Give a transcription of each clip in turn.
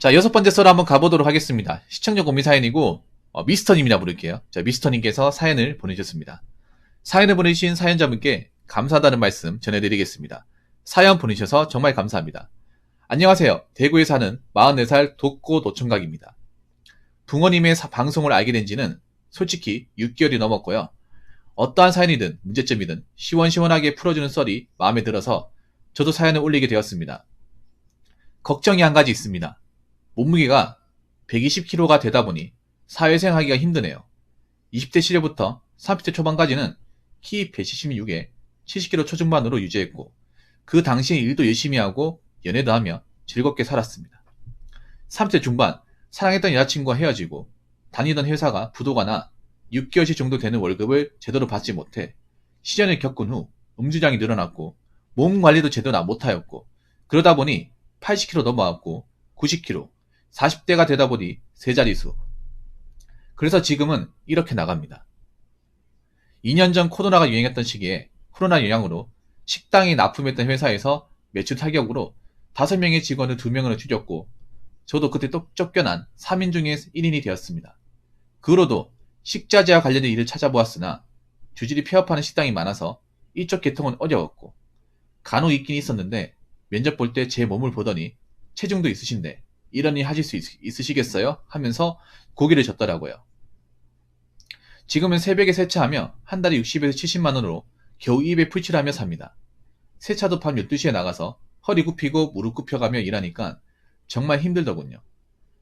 자, 6번째 썰 한번 가보도록 하겠습니다. 시청자 고민 사연이고, 미스터님이라 부를게요. 자, 미스터님께서 사연을 보내주셨습니다. 사연을 보내주신 사연자분께 감사하다는 말씀 전해드리겠습니다. 사연 보내주셔서 정말 감사합니다. 안녕하세요. 대구에 사는 44살 독고 노총각입니다. 붕어님의 방송을 알게 된 지는 솔직히 6개월이 넘었고요. 어떠한 사연이든 문제점이든 시원시원하게 풀어주는 썰이 마음에 들어서 저도 사연을 올리게 되었습니다. 걱정이 한 가지 있습니다. 몸무게가 120kg가 되다 보니 사회생 하기가 힘드네요. 20대 시절부터 30대 초반까지는 키 176에 70kg 초중반으로 유지했고 그 당시에 일도 열심히 하고 연애도 하며 즐겁게 살았습니다. 30대 중반 사랑했던 여자친구와 헤어지고 다니던 회사가 부도가 나 6개월씩 정도 되는 월급을 제대로 받지 못해 시련을 겪은 후 음주량이 늘어났고 몸 관리도 제대로 못하였고 그러다 보니 80kg 넘어왔고 90kg 40대가 되다 보니 세 자릿수. 그래서 지금은 이렇게 나갑니다. 2년 전 코로나가 유행했던 시기에 코로나 영향으로 식당에 납품했던 회사에서 매출 타격으로 5명의 직원을 2명으로 줄였고 저도 그때 또 쫓겨난 3인 중에 1인이 되었습니다. 그 후로도 식자재와 관련된 일을 찾아보았으나 주질이 폐업하는 식당이 많아서 이쪽 계통은 어려웠고 간혹 있긴 있었는데 면접 볼 때 제 몸을 보더니 체중도 있으신데 이런 일 하실 수 있으시겠어요? 하면서 고기를 줬더라고요. 지금은 새벽에 세차하며 한 달에 60에서 70만원으로 겨우 입에 풀칠하며 삽니다. 세차도 밤 12시에 나가서 허리 굽히고 무릎 굽혀가며 일하니까 정말 힘들더군요.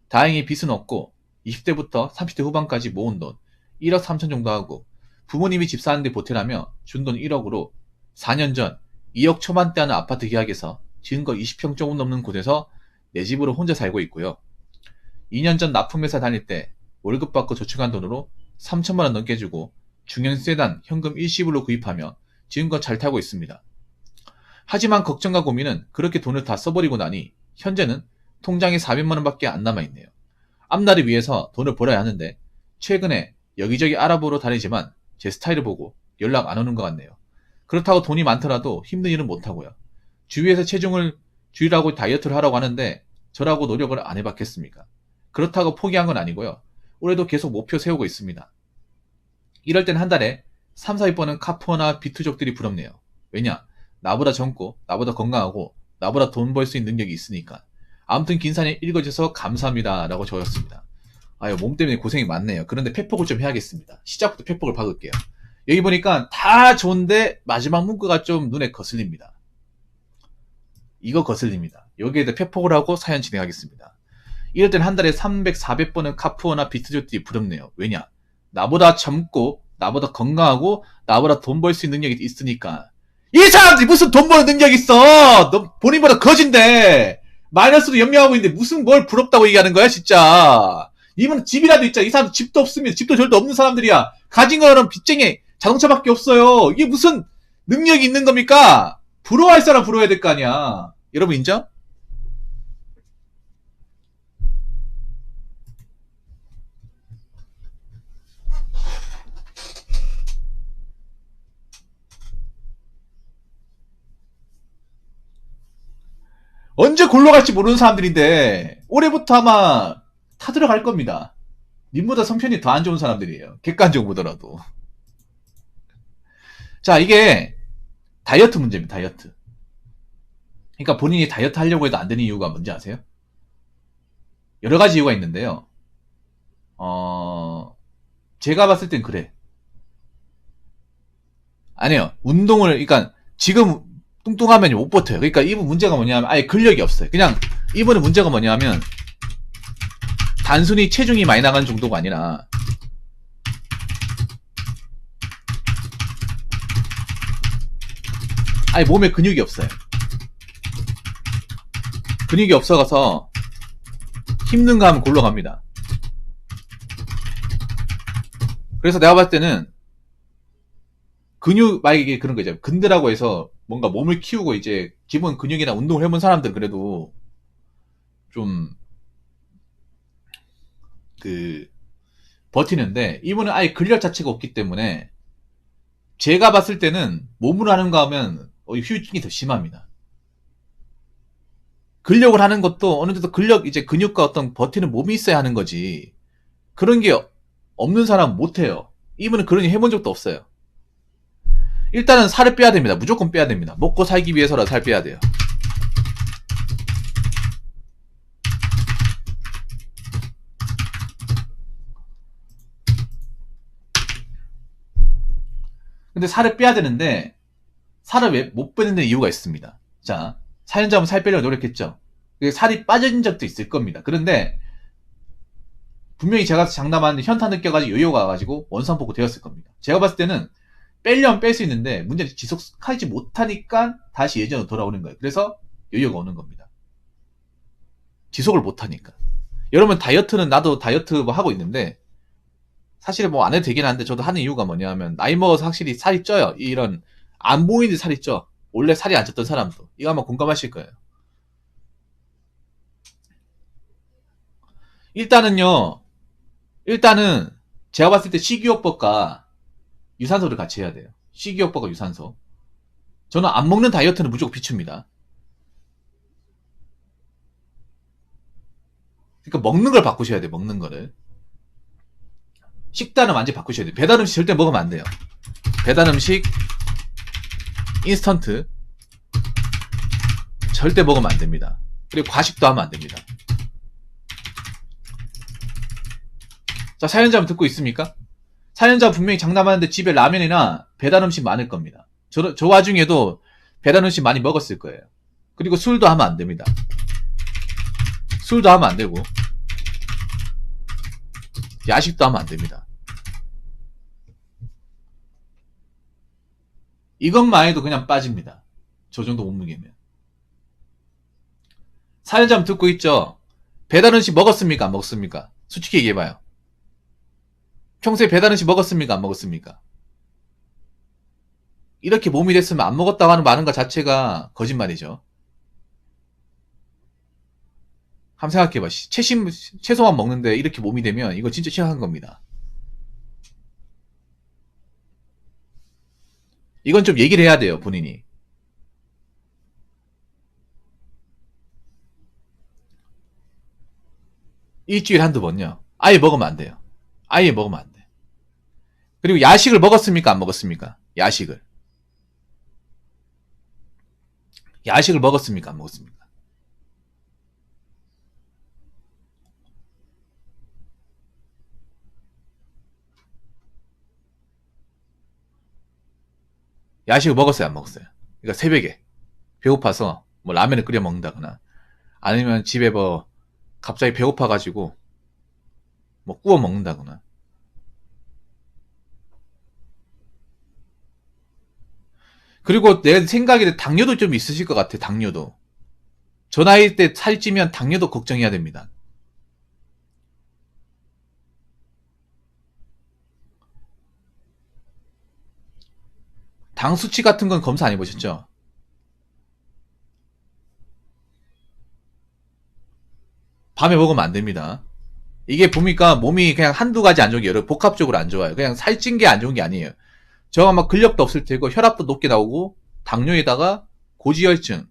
다행히 빚은 없고 20대부터 30대 후반까지 모은 돈 1억 3천 정도 하고 부모님이 집 사는데 보태라며 준 돈 1억으로 4년 전 2억 초반대 하는 아파트 계약에서 지은 거 20평 조금 넘는 곳에서 내 집으로 혼자 살고 있고요. 2년 전 납품회사 다닐 때 월급 받고 저축한 돈으로 3천만원 넘게 주고 중형 세단 현금 일시불로 구입하며 지은 거 잘 타고 있습니다. 하지만 걱정과 고민은 그렇게 돈을 다 써버리고 나니 현재는 통장에 400만원 밖에 안 남아있네요. 앞날을 위해서 돈을 벌어야 하는데 최근에 여기저기 알아보러 다니지만 제 스타일을 보고 연락 안 오는 것 같네요. 그렇다고 돈이 많더라도 힘든 일은 못하고요. 주위에서 체중을 줄이라고 다이어트를 하라고 하는데 저라고 노력을 안 해봤겠습니까? 그렇다고 포기한 건 아니고요. 올해도 계속 목표 세우고 있습니다. 이럴 땐 한 달에 3, 4위 버는 카푸어나 비투족들이 부럽네요. 왜냐? 나보다 젊고 나보다 건강하고 나보다 돈 벌 수 있는 능력이 있으니까. 아무튼 긴 사연 읽어주셔서 감사합니다 라고 적었습니다. 아유, 몸 때문에 고생이 많네요. 그런데 팩폭을 좀 해야겠습니다. 시작부터 팩폭을 박을게요. 여기 보니까 다 좋은데 마지막 문구가 좀 눈에 거슬립니다. 이거 거슬립니다. 여기에다 팩폭을 하고 사연 진행하겠습니다. 이럴 땐 한 달에 300, 400번은 카푸어나 비트족들이 부럽네요. 왜냐? 나보다 젊고 나보다 건강하고 나보다 돈 벌 수 있는 능력이 있으니까. 이 사람들이 무슨 돈 버는 능력이 있어! 너 본인보다 거진데 마이너스도 염려하고 있는데 무슨 뭘 부럽다고 얘기하는 거야 진짜. 이분 집이라도 있잖아. 이 사람 집도 없으면 집도 절도 없는 사람들이야. 가진 거는 빚쟁이 자동차밖에 없어요. 이게 무슨 능력이 있는 겁니까? 부러워할 사람 부러워야 될 거 아니야. 여러분 인정? 언제 골로 갈지 모르는 사람들인데 올해부터 아마 타들어갈 겁니다. 님보다 성편이 더 안 좋은 사람들이에요. 객관적으로 보더라도. 자, 이게 다이어트 문제입니다. 다이어트. 그러니까 본인이 다이어트 하려고 해도 안 되는 이유가 뭔지 아세요? 여러 가지 이유가 있는데요. 제가 봤을 땐 그래. 아니에요. 운동을, 그러니까 지금 뚱뚱하면 못 버텨요. 그러니까 이분 문제가 뭐냐면 아예 근력이 없어요. 그냥 이분의 문제가 뭐냐면 단순히 체중이 많이 나가는 정도가 아니라 아예 몸에 근육이 없어요. 근육이 없어가서 힘든가 하면 골로 갑니다. 그래서 내가 봤을 때는 근육, 만약에 그런 거 있잖아요. 근대라고 해서 뭔가 몸을 키우고 이제 기본 근육이나 운동을 해본 사람들은 그래도 좀 버티는데 이분은 아예 근력 자체가 없기 때문에 제가 봤을 때는 몸으로 하는 거 하면 휴유증이 더 심합니다. 근력을 하는 것도 어느 정도 이제 근육과 어떤 버티는 몸이 있어야 하는 거지. 그런 게 없는 사람은 못해요. 이분은 그런 일 해본 적도 없어요. 일단은 살을 빼야 됩니다. 무조건 빼야 됩니다. 먹고 살기 위해서라도 살 빼야 돼요. 근데 살을 빼야 되는데 살을 왜 못 빼는 데 이유가 있습니다. 자, 사연자분 살 빼려고 노력했죠. 살이 빠진 적도 있을 겁니다. 그런데 분명히 제가 장담하는데 현타 느껴가지고 요요가 와가지고 원상복구 되었을 겁니다. 제가 봤을 때는 빼려면 뺄 수 있는데 문제는 지속하지 못하니까 다시 예전으로 돌아오는 거예요. 그래서 요요가 오는 겁니다. 지속을 못하니까. 여러분 다이어트는 나도 다이어트 뭐 하고 있는데 사실은 뭐 안 해도 되긴 한데 저도 하는 이유가 뭐냐면 나이 먹어서 확실히 살이 쪄요. 이런 안 보이는데 살이 쪄. 원래 살이 안 쪘던 사람도. 이거 아마 공감하실 거예요. 일단은 제가 봤을 때 식이요법과 유산소를 같이 해야 돼요. 식이요법과 유산소. 저는 안 먹는 다이어트는 무조건 비춥니다. 그러니까 먹는 걸 바꾸셔야 돼요. 먹는 거를. 식단은 완전히 바꾸셔야 돼요. 배달 음식 절대 먹으면 안 돼요. 배달 음식, 인스턴트 절대 먹으면 안 됩니다. 그리고 과식도 하면 안 됩니다. 자, 사연자분 듣고 있습니까? 사연자 분명히 장담하는데 집에 라면이나 배달 음식 많을 겁니다. 저 와중에도 배달 음식 많이 먹었을 거예요. 그리고 술도 하면 안 됩니다. 술도 하면 안 되고 야식도 하면 안 됩니다. 이것만 해도 그냥 빠집니다. 저 정도 몸무게면. 사연자분 듣고 있죠? 배달 음식 먹었습니까? 안 먹었습니까? 솔직히 얘기해봐요. 평소에 배달 음식 먹었습니까? 안 먹었습니까? 이렇게 몸이 됐으면 안 먹었다고 하는 것 자체가 거짓말이죠. 한번 생각해봐. 채소만 먹는데 이렇게 몸이 되면 이거 진짜 심각한 겁니다. 이건 좀 얘기를 해야 돼요, 본인이. 일주일에 한두 번요. 아예 먹으면 안 돼요. 아예 먹으면 안 돼. 그리고 야식을 먹었습니까? 안 먹었습니까? 야식을 먹었습니까? 안 먹었습니까? 야식을 먹었어요? 안 먹었어요? 그러니까 새벽에 배고파서 뭐 라면을 끓여 먹는다거나 아니면 집에 뭐 갑자기 배고파가지고 뭐 구워 먹는다거나. 그리고 내 생각에 당뇨도 좀 있으실 것 같아. 당뇨도. 저 나이 때 살찌면 당뇨도 걱정해야 됩니다. 당 수치 같은 건 검사 안 해보셨죠? 밤에 먹으면 안 됩니다. 이게 보니까 몸이 그냥 한두 가지 안 좋은 게 여러 복합적으로 안 좋아요. 그냥 살찐 게 안 좋은 게 아니에요. 저가 막 근력도 없을 테고 혈압도 높게 나오고 당뇨에다가 고지혈증,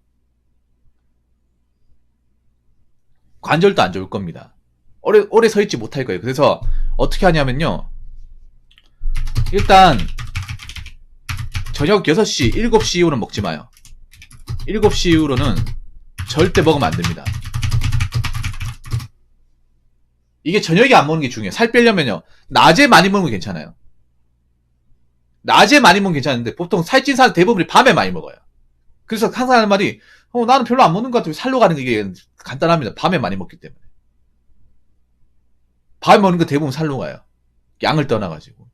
관절도 안 좋을 겁니다. 오래 서 있지 못할 거예요. 그래서 어떻게 하냐면요. 일단 저녁 6시, 7시 이후로는 먹지 마요. 7시 이후로는 절대 먹으면 안 됩니다. 이게 저녁에 안 먹는 게 중요해요. 살 빼려면요. 낮에 많이 먹으면 괜찮아요. 낮에 많이 먹으면 괜찮은데 보통 살찐 사람 대부분이 밤에 많이 먹어요. 그래서 항상 하는 말이 나는 별로 안 먹는 것 같아요. 살로 가는 게 간단합니다. 밤에 많이 먹기 때문에. 밤에 먹는 거 대부분 살로 가요. 양을 떠나가지고.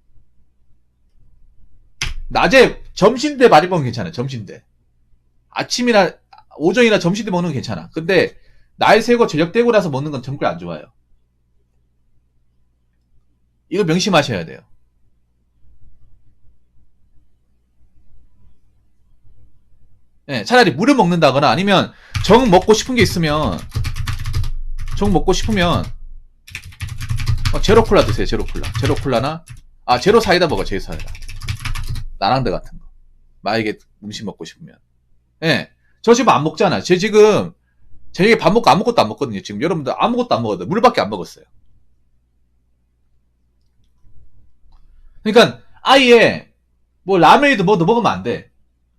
낮에 점심 때 많이 먹으면 괜찮아요. 점심 때. 아침이나 오전이나 점심 때 먹는 건 괜찮아. 근데 날 새고 저녁 되고 나서 먹는 건 정말 안 좋아요. 이거 명심하셔야 돼요. 네, 차라리 물을 먹는다거나 아니면 정 먹고 싶은 게 있으면 제로 콜라 드세요. 제로 콜라나 제로 사이다 먹어. 제로 사이다. 나랑드 같은 거. 만약에 음식 먹고 싶으면. 예. 저 지금 안 먹잖아. 제 지금 저녁에 밥 먹고 아무것도 안 먹거든요. 지금 여러분들 아무것도 안 먹어도 물밖에 안 먹었어요. 그러니까 아예 뭐 라면이든 뭐도 먹으면 안 돼.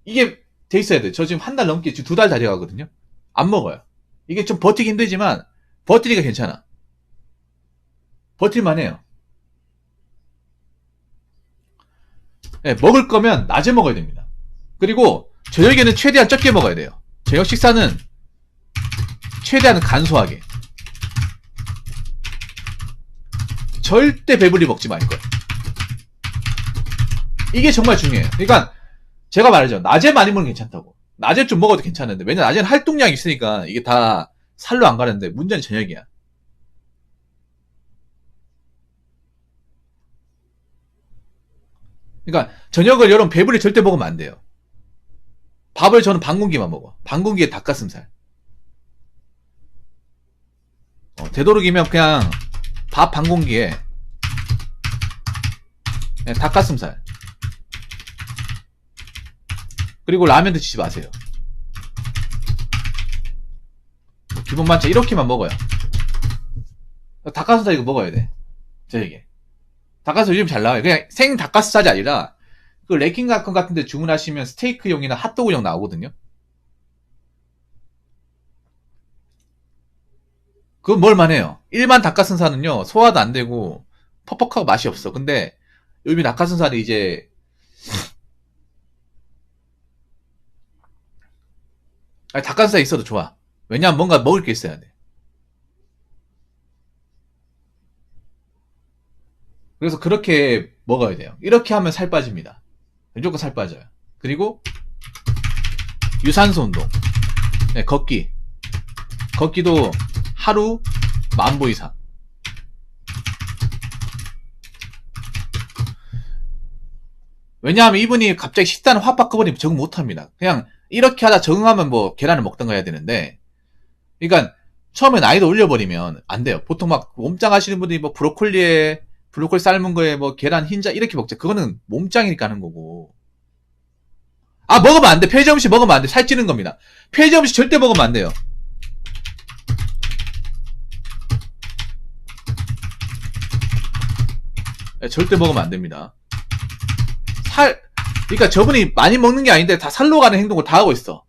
이게 돼 있어야 돼. 저 지금 한 달 넘게 지금 2달 다 돼가거든요. 안 먹어요. 이게 좀 버티기 힘들지만 버티기가 괜찮아. 버틸만 해요. 네, 먹을 거면 낮에 먹어야 됩니다. 그리고 저녁에는 최대한 적게 먹어야 돼요. 저녁 식사는 최대한 간소하게. 절대 배불리 먹지 말 거예요. 이게 정말 중요해요. 그러니까 제가 말하죠. 낮에 많이 먹으면 괜찮다고. 낮에 좀 먹어도 괜찮은데 왜냐면 낮에는 활동량이 있으니까 이게 다 살로 안 가는데 문제는 저녁이야. 그러니까 저녁을 여러분 배불리 절대 먹으면 안 돼요. 밥을 저는 반 공기만 먹어. 반 공기에 닭가슴살. 되도록이면 그냥 밥 반 공기에 닭가슴살. 그리고 라면 드시지 마세요. 기본 반찬 이렇게만 먹어요. 닭가슴살 이거 먹어야 돼. 저에게. 닭가슴살 요즘 잘 나와요. 그냥 생 닭가슴살이 아니라 그 레킹닷컴 같은 데 주문하시면 스테이크용이나 핫도그용 나오거든요. 그건 뭘만해요. 일반 닭가슴살은요 소화도 안 되고 퍽퍽하고 맛이 없어. 근데 요즘 닭가슴살이 이제 닭가슴살 있어도 좋아. 왜냐면 뭔가 먹을 게 있어야 돼. 그래서 그렇게 먹어야 돼요. 이렇게 하면 살 빠집니다. 무조건 살 빠져요. 그리고 유산소 운동. 네, 걷기. 걷기도 하루 10,000보 이상. 왜냐하면 이분이 갑자기 식단을 확 바꿔버리면 적응 못합니다. 그냥 이렇게 하다 적응하면 뭐 계란을 먹던가 해야 되는데, 그러니까 처음에 나이도 올려버리면 안 돼요. 보통 막 몸짱 하시는 분들이 뭐 브로콜리 삶은 거에 뭐 계란 흰자 이렇게 먹죠. 그거는 몸짱이니까 하는 거고. 아, 먹으면 안 돼. 폐지 음식 먹으면 안 돼. 살찌는 겁니다. 폐지 음식 절대 먹으면 안 돼요. 네, 절대 먹으면 안 됩니다. 그러니까 저분이 많이 먹는 게 아닌데 다 살로 가는 행동을 다 하고 있어.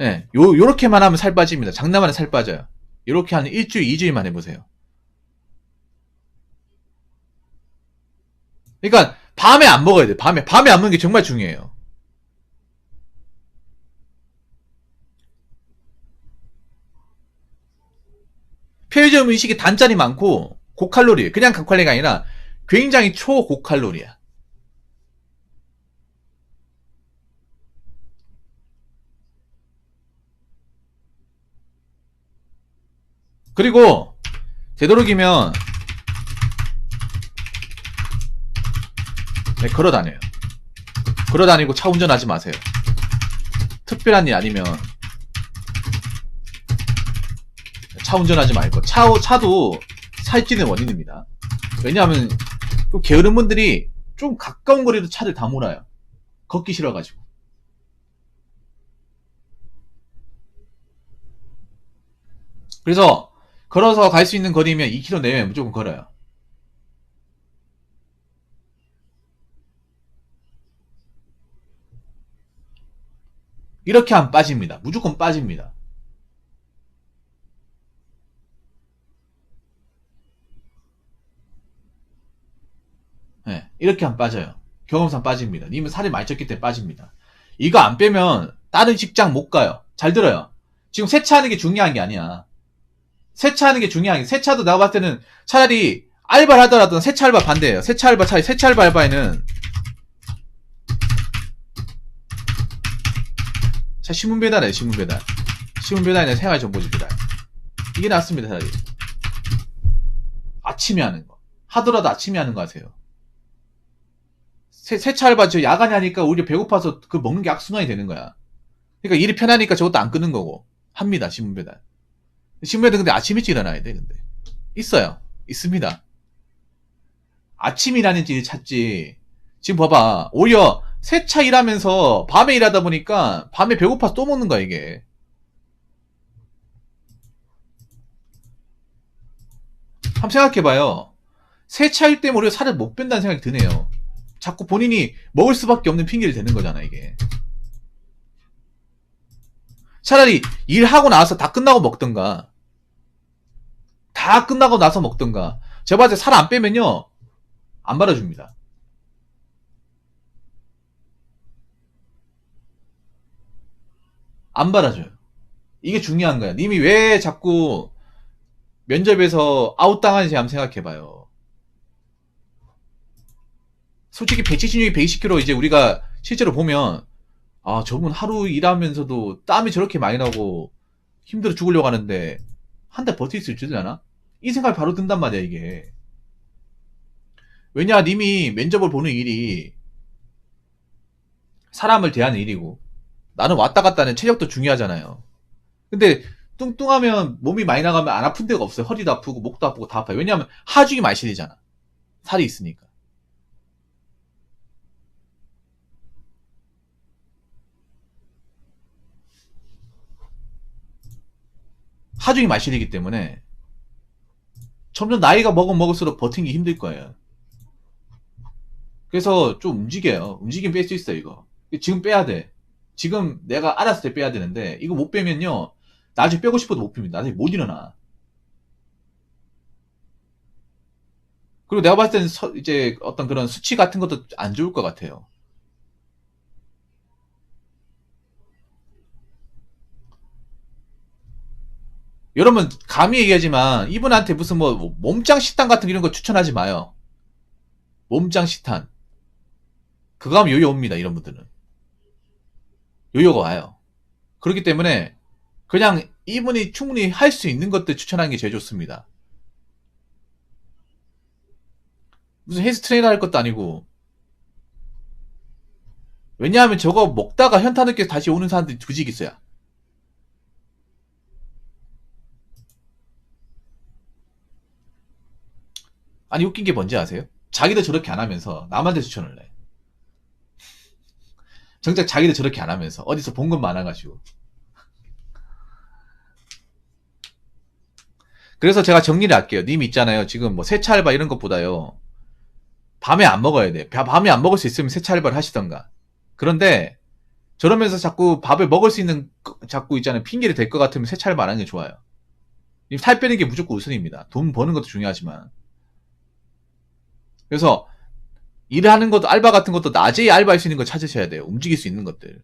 예, 요렇게만 하면 살 빠집니다. 장난만 하면 살 빠져요. 요렇게 한 일주일, 2주일만 해보세요. 그러니까 밤에 안 먹어야 돼. 밤에 안 먹는 게 정말 중요해요. 편의점 음식이 단짠이 많고 고칼로리, 그냥 고칼로리가 아니라 굉장히 초고칼로리야. 그리고 되도록이면 네, 걸어다녀요. 걸어다니고 차 운전하지 마세요. 특별한 일 아니면 차 운전하지 말고. 차도 살찌는 원인입니다. 왜냐하면 또 게으른 분들이 좀 가까운 거리로 차를 다 몰아요. 걷기 싫어가지고. 그래서 걸어서 갈 수 있는 거리면 2km 내면 무조건 걸어요. 이렇게 하면 빠집니다. 무조건 빠집니다. 네, 이렇게 하면 빠져요. 경험상 빠집니다. 님은 살이 많이 쪘기 때문에 빠집니다. 이거 안 빼면 다른 직장 못 가요. 잘 들어요. 지금 세차하는 게 중요한 게 아니야. 세차하는 게 중요한 게, 세차도 내가 봤을 때는 차라리 알바를 하더라도 세차 알바 반대예요. 세차 알바 차라리 세차 알바에는 자, 신문 배달이에요. 신문 배달이나 생활정보지 배달. 이게 낫습니다. 차라리 아침에 하는 거. 하더라도 아침에 하는 거 하세요. 세차 알바 저 야간에 하니까 오히려 배고파서 그 먹는 게 악순환이 되는 거야. 그러니까 일이 편하니까 저것도 안 끄는 거고. 합니다. 신문 배달. 신문 배달 근데 아침 일찍 일어나야 돼. 근데 있어요. 있습니다. 아침 일하는 일을 찾지. 지금 봐봐. 오히려 세차 일하면서 밤에 일하다 보니까 밤에 배고파서 또 먹는 거야, 이게. 한번 생각해봐요. 세차일 때문에 우리가 살을 못 뺀다는 생각이 드네요. 자꾸 본인이 먹을 수밖에 없는 핑계를 대는 거잖아, 이게. 차라리 일하고 나서 다 끝나고 먹던가, 다 끝나고 나서 먹던가. 제가 봤을 때 살 안 빼면요, 안 받아줍니다. 안 받아줘요. 이게 중요한 거야. 님이 왜 자꾸 면접에서 아웃당하는지 한번 생각해봐요. 솔직히 176이 120kg 이제 우리가 실제로 보면, 아, 저분 하루 일하면서도 땀이 저렇게 많이 나고 힘들어 죽으려고 하는데 한 달 버틸 수 있으려나? 이 생각이 바로 든단 말이야, 이게. 왜냐, 님이 면접을 보는 일이 사람을 대하는 일이고, 나는 왔다 갔다 하는 체력도 중요하잖아요. 근데 뚱뚱하면 몸이 많이 나가면 안 아픈 데가 없어요. 허리도 아프고 목도 아프고 다 아파요. 왜냐하면 하중이 많이 실리잖아. 살이 있으니까. 하중이 많이 실리기 때문에 점점 나이가 먹을수록 버티기 힘들 거예요. 그래서 좀 움직여요. 움직이면 뺄 수 있어요, 이거. 지금 빼야 돼. 지금 내가 알았을 때 빼야 되는데, 이거 못 빼면요, 나중에 빼고 싶어도 못 뺍니다. 나중에 못 일어나. 그리고 내가 봤을 때는 이제 어떤 그런 수치 같은 것도 안 좋을 것 같아요. 여러분, 감히 얘기하지만, 이분한테 무슨 뭐, 몸짱 식단 같은 이런 거 추천하지 마요. 몸짱 식단. 그거 하면 요요 옵니다, 이런 분들은. 요요가 와요. 그렇기 때문에, 그냥 이분이 충분히 할 수 있는 것들 추천하는 게 제일 좋습니다. 무슨 헬스 트레이너 할 것도 아니고. 왜냐하면 저거 먹다가 현타 느껴서 다시 오는 사람들이 조직 있어요. 아니, 웃긴 게 뭔지 아세요? 자기도 저렇게 안 하면서 남한테 추천을 해. 정작 자기도 저렇게 안 하면서 어디서 본 것 많아가지고. 그래서 제가 정리를 할게요. 님 있잖아요. 지금 뭐 세차 알바 이런 것보다요. 밤에 안 먹어야 돼. 밤에 안 먹을 수 있으면 세차 알바를 하시던가. 그런데 저러면서 자꾸 밥을 먹을 수 있는 자꾸 있잖아요. 핑계를 댈 것 같으면 세차 알바 안 하는 게 좋아요. 살 빼는 게 무조건 우선입니다. 돈 버는 것도 중요하지만. 그래서 일을 하는 것도 알바 같은 것도 낮에 알바할 수 있는 거 찾으셔야 돼요. 움직일 수 있는 것들.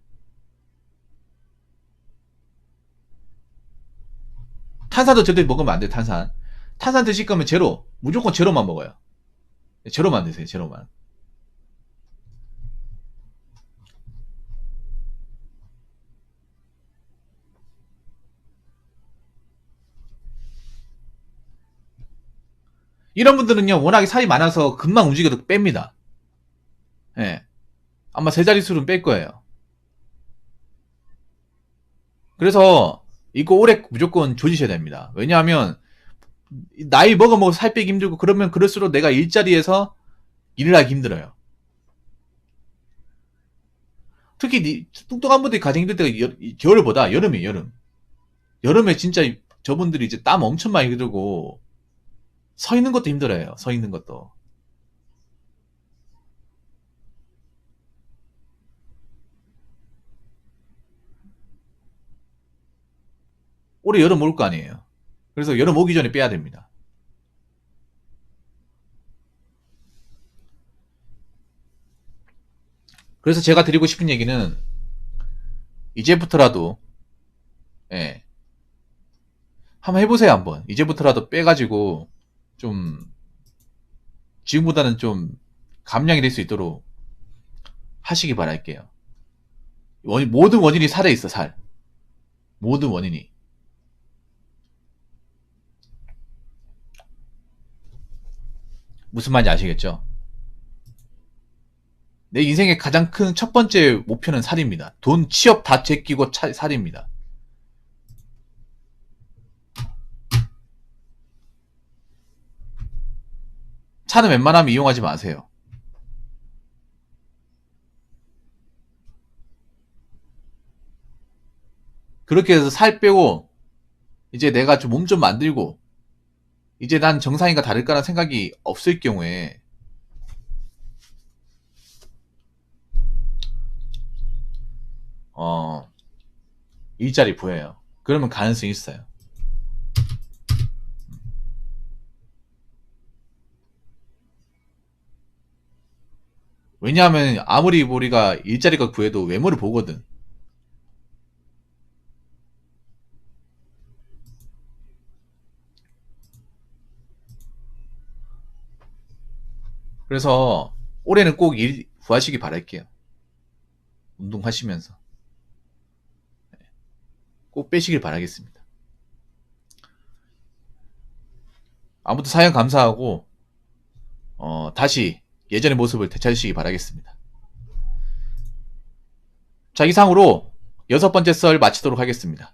탄산도 절대 먹으면 안 돼요. 탄산. 탄산 드실 거면 제로. 무조건 제로만 먹어요. 제로만 드세요. 제로만. 이런 분들은요, 워낙에 살이 많아서 금방 움직여도 뺍니다. 예. 아마 세 자릿수는 뺄 거예요. 그래서 이거 오래 무조건 조지셔야 됩니다. 왜냐하면 나이 먹어 살 빼기 힘들고 그러면 그럴수록 내가 일자리에서 일을 하기 힘들어요. 특히 뚱뚱한 분들이 가장 힘들 때가 겨울보다 여름이에요. 여름. 여름에 진짜 저분들이 이제 땀 엄청 많이 들고 서 있는 것도 힘들어요. 서 있는 것도. 올해 여름 올 거 아니에요. 그래서 여름 오기 전에 빼야 됩니다. 그래서 제가 드리고 싶은 얘기는 이제부터라도 예, 한번 해보세요. 한번 이제부터라도 빼가지고 좀 지금보다는 좀 감량이 될 수 있도록 하시기 바랄게요. 모든 원인이 살에 있어. 살. 모든 원인이. 무슨 말인지 아시겠죠? 내 인생의 가장 큰 첫 번째 목표는 살입니다. 돈, 취업 다 제끼고 살입니다. 차는 웬만하면 이용하지 마세요. 그렇게 해서 살 빼고 이제 내가 좀 몸 좀 만들고 이제 난 정상인가 다를까라는 생각이 없을 경우에 일자리 보여요. 그러면 가능성이 있어요. 왜냐하면 아무리 우리가 일자리가 구해도 외모를 보거든. 그래서 올해는 꼭 일 구하시기 바랄게요. 운동하시면서 꼭 빼시길 바라겠습니다. 아무튼 사연 감사하고 다시 예전의 모습을 되찾으시기 바라겠습니다. 자, 이상으로 6번째 썰 마치도록 하겠습니다.